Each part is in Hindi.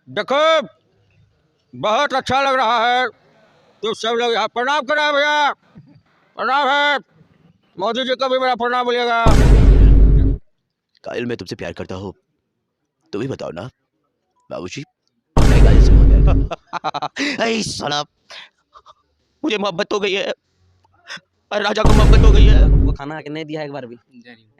देखो बहुत अच्छा लग रहा है। तो सब लोग यहाँ प्रणाम करा भैया, प्रणाम है। मोदी जी को भी मेरा प्रणाम बोलिएगा। कायल, मैं तुमसे प्यार करता हूँ। तुम ही बताओ ना बाबूजी। मैं कायल से बहुत प्यार करता हूँ। ऐ साला, मुझे मोहब्बत हो गई है और राजा को मोहब्बत हो गई है। तुमको खाना आके नहीं दिया एक बार भी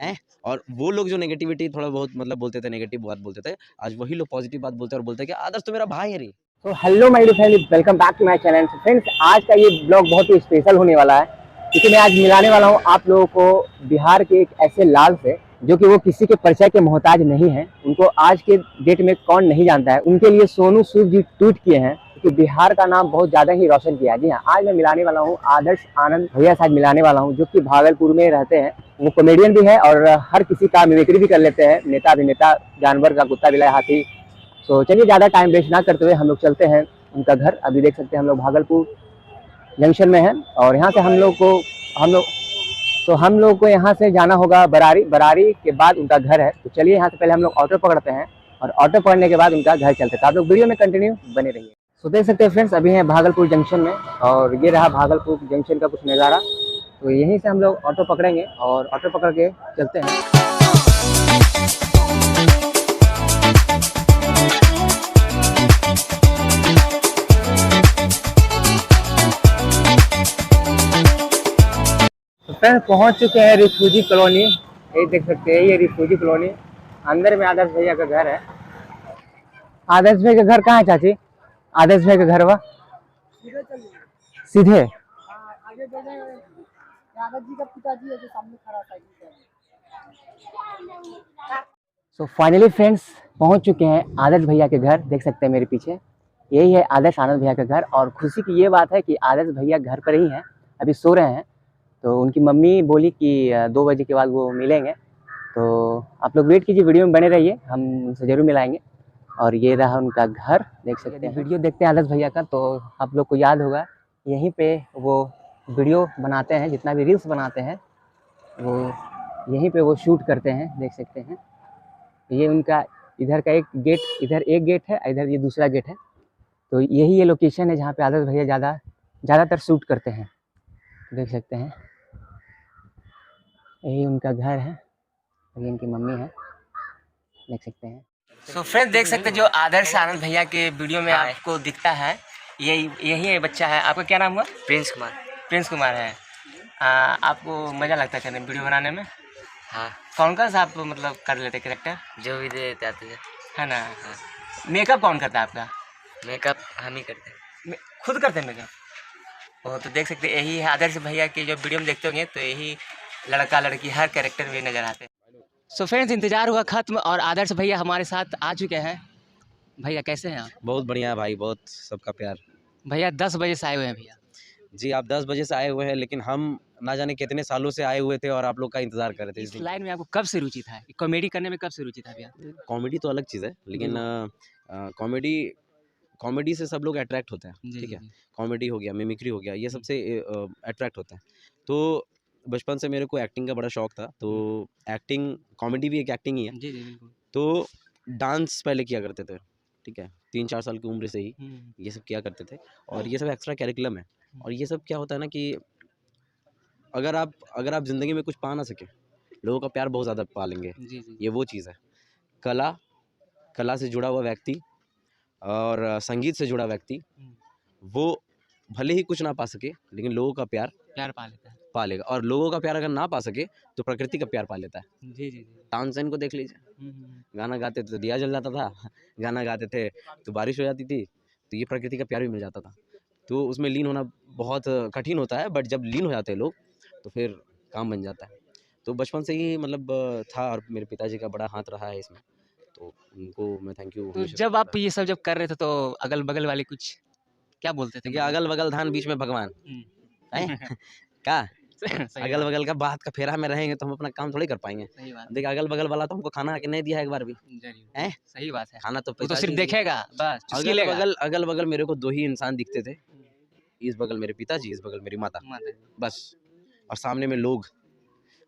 हैं? और वो लोग जो नेगेटिविटी थोड़ा बहुत मतलब बोलते थे, नेगेटिव बात बोलते थे, आज वही लोग पॉजिटिव बात बोलते हैं और बोलते हैं कि आदर्श तो मेरा भाई है रे। तो hello my dear friends, welcome back to my channel. Friends, आज का ये ब्लॉग बहुत ही स्पेशल होने वाला है क्योंकि मैं आज मिलाने वाला हूँ आप लोगों को बिहार के एक ऐसे लाल से जो कि वो किसी के परिचय के मोहताज नहीं है। उनको आज के डेट में कौन नहीं जानता है। उनके लिए सोनू सूद जी ट्वीट किए हैं कि बिहार का नाम बहुत ज़्यादा ही रोशन किया है। जी हाँ, आज मैं मिलाने वाला हूँ आदर्श आनंद भैया से। आज मिलाने वाला हूँ जो कि भागलपुर में रहते हैं। वो कॉमेडियन भी है और हर किसी का मिमिक्री भी कर लेते हैं। नेता अभिनेता, जानवर का, कुत्ता बिल्ला, हाथी। तो चलिए ज़्यादा टाइम वेस्ट ना करते हुए हम लोग चलते हैं उनका घर। अभी देख सकते हैं हम लोग भागलपुर जंक्शन में हैं और यहाँ से हम लोग को यहाँ से जाना होगा बरारी। बरारी के बाद उनका घर है। तो चलिए यहाँ से पहले हम लोग ऑटो पकड़ते हैं और ऑटो पकड़ने के बाद उनका घर चलते हैं। तो आप लोग वीडियो में कंटिन्यू बने रहिए। तो देख सकते हैं फ्रेंड्स, अभी हैं भागलपुर जंक्शन में और ये रहा भागलपुर जंक्शन का कुछ नज़ारा। तो यहीं से हम लोग ऑटो पकड़ेंगे और ऑटो पकड़ के चलते हैं। फ्रेंड्स, पहुंच चुके हैं रिफ्यूजी कॉलोनी। ये देख सकते हैं, ये रिफ्यूजी कॉलोनी। अंदर में आदर्श भैया का घर है। आदर्श भाई का घर कहाँ है चाची? आदर्श भाई का घर हुआ सीधे आगे बढ़े, यादव जी का पिताजी है जो सामने खड़ा साइकिल पे। सो फाइनली फ्रेंड्स, पहुंच चुके हैं आदर्श भैया के घर। देख सकते हैं मेरे पीछे, यही है आदर्श आनंद भैया का घर। और खुशी की ये बात है कि आदर्श भैया घर पर ही हैं, अभी सो रहे हैं। तो उनकी मम्मी बोली कि 2 बजे के बाद वो मिलेंगे। तो आप लोग वेट कीजिए, वीडियो में बने रहिए, हम उनसे ज़रूर मिलाएंगे। और ये रहा उनका घर, देख सकते हैं। वीडियो देखते हैं आदर्श भैया का तो आप लोग को याद होगा, यहीं पे वो वीडियो बनाते हैं, जितना भी रील्स बनाते हैं वो यहीं पे वो शूट करते हैं। देख सकते हैं, ये उनका इधर का एक गेट, इधर एक गेट है, इधर ये दूसरा गेट है। तो यही ये लोकेशन है जहाँ पे आदर्श भैया ज़्यादातर शूट करते हैं। देख सकते हैं, यही उनका घर है, ये इनकी मम्मी है, देख सकते हैं। तो फ्रेंड्स, देख सकते हैं जो आदर्श आनंद भैया के वीडियो में आपको दिखता है, यही है बच्चा है। आपका क्या नाम हुआ? प्रिंस कुमार। प्रिंस कुमार है। आपको मज़ा लगता है करने वीडियो बनाने में? हाँ, कौन सा आप मतलब कर लेते कैरेक्टर, जो भी देते आते हैं। है ना? हाँ, मेकअप कौन करता है आपका? मेकअप हम ही करते हैं। खुद करते हैं मेकअप? ओह, तो देख सकते हैं यही है आदर्श भैया के जो वीडियो में देखते होंगे, तो यही लड़का लड़की हर कैरेक्टर में नज़र आते हैं। सो फ्रेंड्स, इंतज़ार हुआ ख़त्म और आदर्श भैया हमारे साथ आ चुके हैं। भैया कैसे हैं आप? बहुत बढ़िया भाई, बहुत सबका प्यार। भैया 10 बजे से आए हुए हैं भैया। जी, आप 10 बजे से आए हुए हैं, लेकिन हम ना जाने कितने सालों से आए हुए थे और आप लोग का इंतजार कर रहे थे। इस लाइन में आपको कब से रुचि था? कॉमेडी करने में कब से रुचि था भैया? कॉमेडी तो अलग चीज़ है, लेकिन कॉमेडी से सब लोग अट्रैक्ट होते हैं। जी, ठीक जी, है, जी। कॉमेडी हो गया, मिमिक्री हो गया, ये सबसे अट्रैक्ट होते हैं। तो बचपन से मेरे को एक्टिंग का बड़ा शौक था। तो एक्टिंग, कॉमेडी भी एक एक्टिंग ही है। जी, जी, बिल्कुल। तो डांस पहले किया करते थे। ठीक है, 3-4 साल की उम्र से ही ये सब किया करते थे और ये सब एक्स्ट्रा करिकुलम है। और ये सब क्या होता है ना कि अगर आप ज़िंदगी में कुछ पा ना सके, लोगों का प्यार बहुत ज़्यादा पा लेंगे। जी, जी। ये वो चीज़ है। कला से जुड़ा हुआ व्यक्ति और संगीत से जुड़ा व्यक्ति, वो भले ही कुछ ना पा सके, लेकिन लोगों का प्यार प्यार पा लेता है। पा लेगा। और लोगों का प्यार अगर ना पा सके, तो प्रकृति का प्यार पा लेता है। जी, जी, जी। तानसेन को देख लीजिए, गाना गाते थे तो दिया जल जाता था, गाना गाते थे तो बारिश हो जाती थी। तो ये प्रकृति का प्यार भी मिल जाता था। तो उसमें लीन होना बहुत कठिन होता है, बट जब लीन हो जाते हैं लोग तो फिर काम बन जाता है। तो बचपन से ही मतलब था और मेरे पिताजी का बड़ा हाथ रहा है इसमें, तो उनको मैं थैंक यू तो हमेशा जब करता आप ये सब जब कर रहे थे तो अगल-बगल वाले कुछ क्या बोलते थे? कि अगल-बगल धान बीच में भगवान हैं? क्या सही अगल-बगल का बात का फेरा में रहेंगे तो हम अपना काम थोड़ी कर पाएँगे। सही बात। देखिए, अगल-बगल वाला तो हमको खाना आके नहीं दिया है एक बार भी। हैं? सही बात है। खाना तो वो तो पिताजी सिर्फ ने दिया। देखेगा, बस चुस्की लेगा। अगल-बगल मेरे को 2 ही इंसान दिखते थे। इस बगल मेरे पिताजी, इस बगल मेरी माता, बस। और सामने में लोग,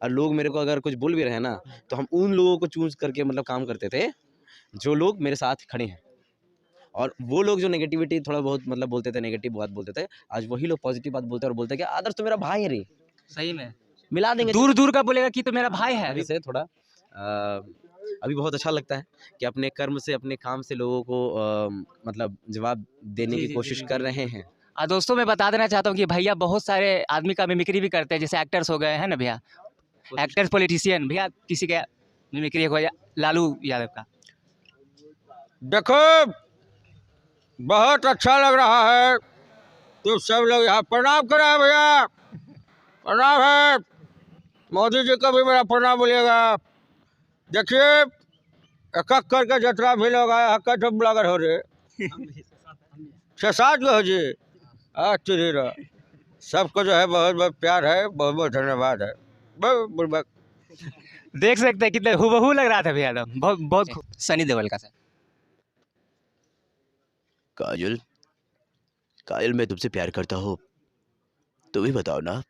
और लोग मेरे को अगर कुछ बोल भी रहे हैं ना, तो हम उन लोगों को चूज़ करके मतलब काम करते थे, जो लोग मेरे साथ खड़े हैं। और वो लोग जो नेगेटिविटी थोड़ा बहुत मतलब बोलते थे, नेगेटिव बात बोलते थे, आज वही लोग पॉजिटिव बात बोलते हैं और बोलते हैं कि आदर्श तो मेरा भाई है रे, सही में मिला देंगे। दूर दूर का बोलेगा कि तो मेरा भाई है। अभी से थोड़ा अभी बहुत अच्छा लगता है कि अपने कर्म से, अपने काम से लोगों को मतलब जवाब देने जी, की जी, कोशिश जी, कर जी। रहे हैं। दोस्तों मैं बता देना चाहता हूँ कि भैया बहुत सारे आदमी का मिमिक्री भी करते हैं, जैसे एक्टर्स हो गए हैं ना भैया, एक्टर्स, पॉलिटिशियन, भैया किसी का मिमिक्री हो गया लालू यादव का। देखो बहुत अच्छा लग रहा है, तो सब लोग यहाँ प्रणाम करा भैया, प्रणाम है। मोदी जी को भी मेरा प्रणाम बोलिएगा। देखिए एक एक करके जितना भी लोग आए हक सब ब्लॉगर हो रहे 6-7 गो हो जी। अच्छा सबको जो है बहुत बहुत प्यार है, बहुत बहुत धन्यवाद है। बहुत बुर्बक देख सकते हैं कितने हूबहू लग रहा था भैया, एकदम बहुत बहुत सनी देओल का सर। काजल, काजल मैं तुमसे प्यार करता हूँ, तुम ही बताओ ना।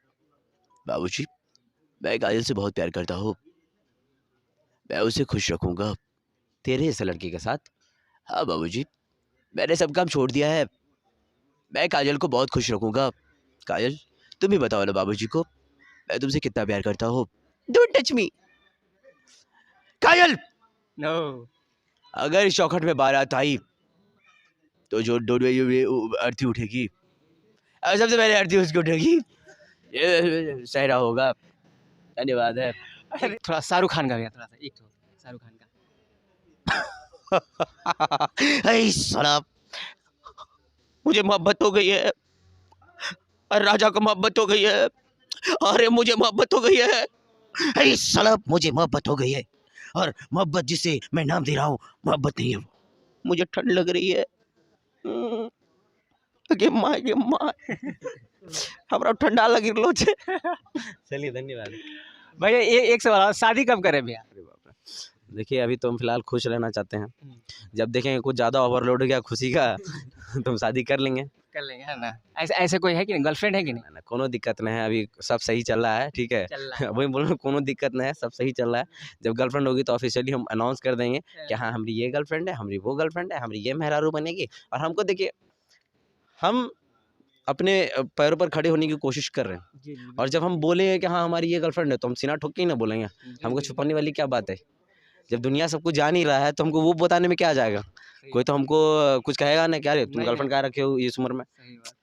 बाबूजी, मैं काजल से बहुत प्यार करता हूँ, मैं उसे खुश रखूंगा। तेरे जैसे लड़की के साथ। हाँ बाबूजी, मैंने सब काम छोड़ दिया है, मैं काजल को बहुत खुश रखूंगा। काजल, तुम ही बताओ ना बाबूजी को, मैं तुमसे कितना प्यार करता हूँ। Don't touch me. Kajal, no अगर इस चौखट में बारात आई तो जो अर्थी उठेगी, और सबसे पहले अर्थी उसकी उठेगी, ये सहरा होगा। धन्यवाद है। थोड़ा शाहरुख खान का भैया, थोड़ा सा एक शाहरुख खान का। ऐ साला, मुझे मोहब्बत हो गई है, और राजा को मोहब्बत हो गई है। अरे मुझे मोहब्बत हो गई है, ऐ साला मुझे मोहब्बत हो गई है, और मोहब्बत जिसे मैं नाम दे रहा हूँ मोहब्बत नहीं है वो। मुझे ठंड लग रही है। गे माँ हमरा ठंडा लगी रो छे। चलिए धन्यवाद। भैया एक सवाल, शादी कब करें भैया? देखिए अभी तो हम फिलहाल खुश रहना चाहते हैं, जब देखेंगे कुछ ज़्यादा ओवरलोड हो गया खुशी का तो हम शादी कर लेंगे। कर लेंगे है ना। ऐसे ऐसे कोई है कि नहीं, गर्लफ्रेंड है कि नहीं? ना कोनो दिक्कत नहीं है, अभी सब सही चल रहा है, ठीक है। चल रहा है। वही बोल रहा हूँ, कोनो दिक्कत नहीं है, सब सही चल रहा है। जब गर्लफ्रेंड होगी तो ऑफिशियली हम अनाउंस कर देंगे कि हाँ हमारी ये गर्लफ्रेंड है, हमारी वो गर्लफ्रेंड है, हमारी ये मेहरारू बनेगी। और हमको देखिए, हम अपने पैरों पर खड़े होने की कोशिश कर रहे हैं, जी, जी, और जब हम बोले कि हाँ हमारी ये गर्लफ्रेंड है तो हम सीना ठोक के ही ना बोलेंगे। हमको छुपाने वाली क्या बात है? जब दुनिया सब कुछ जान ही रहा है तो हमको वो बताने में क्या आ जाएगा? कोई तो हमको कुछ कहेगा ना, क्या रे तुम नहीं, गर्लफ्रेंड कहाँ रखे हो इस उम्र में? सही बात।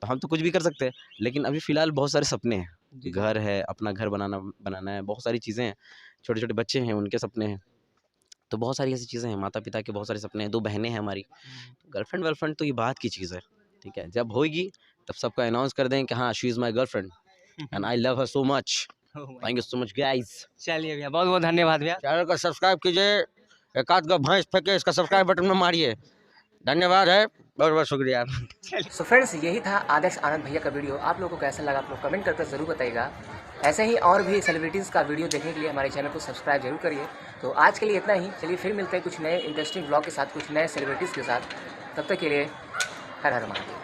तो हम तो कुछ भी कर सकते हैं, लेकिन अभी फ़िलहाल बहुत सारे सपने हैं। जी, जी। घर है, अपना घर बनाना है, बहुत सारी चीज़ें हैं, छोटे-छोटे बच्चे हैं, उनके सपने हैं। तो बहुत सारी ऐसी चीज़ें हैं, माता-पिता के बहुत सारे सपने हैं, 2 बहनें हैं हमारी। गर्लफ्रेंड तो ये बात की चीज़ है, ठीक है? जब होएगी तब सबको अनाउंस कर देंगे कि हाँ she is my girlfriend and I love her so much. Thank you so much guys. चलिए भैया, बहुत बहुत धन्यवाद भैया। चैनल को सब्सक्राइब कीजिए, एक आध गो भैंस फेंके इसका सब्सक्राइब बटन में मारिए। धन्यवाद है, बहुत बहुत शुक्रिया। सो फ्रेंड्स, यही था आदर्श आनंद भैया का वीडियो। आप लोगों को कैसा लगा आप लोग कमेंट करके ज़रूर बताइएगा। ऐसे ही और भी सेलिब्रिटीज़ का वीडियो देखने के लिए हमारे चैनल को सब्सक्राइब जरूर करिए। तो आज के लिए इतना ही, चलिए फिर मिलते हैं कुछ नए इंटरेस्टिंग ब्लॉग के साथ, कुछ नए सेलिब्रिटीज़ के साथ। तब तक के लिए हर हर महादेव।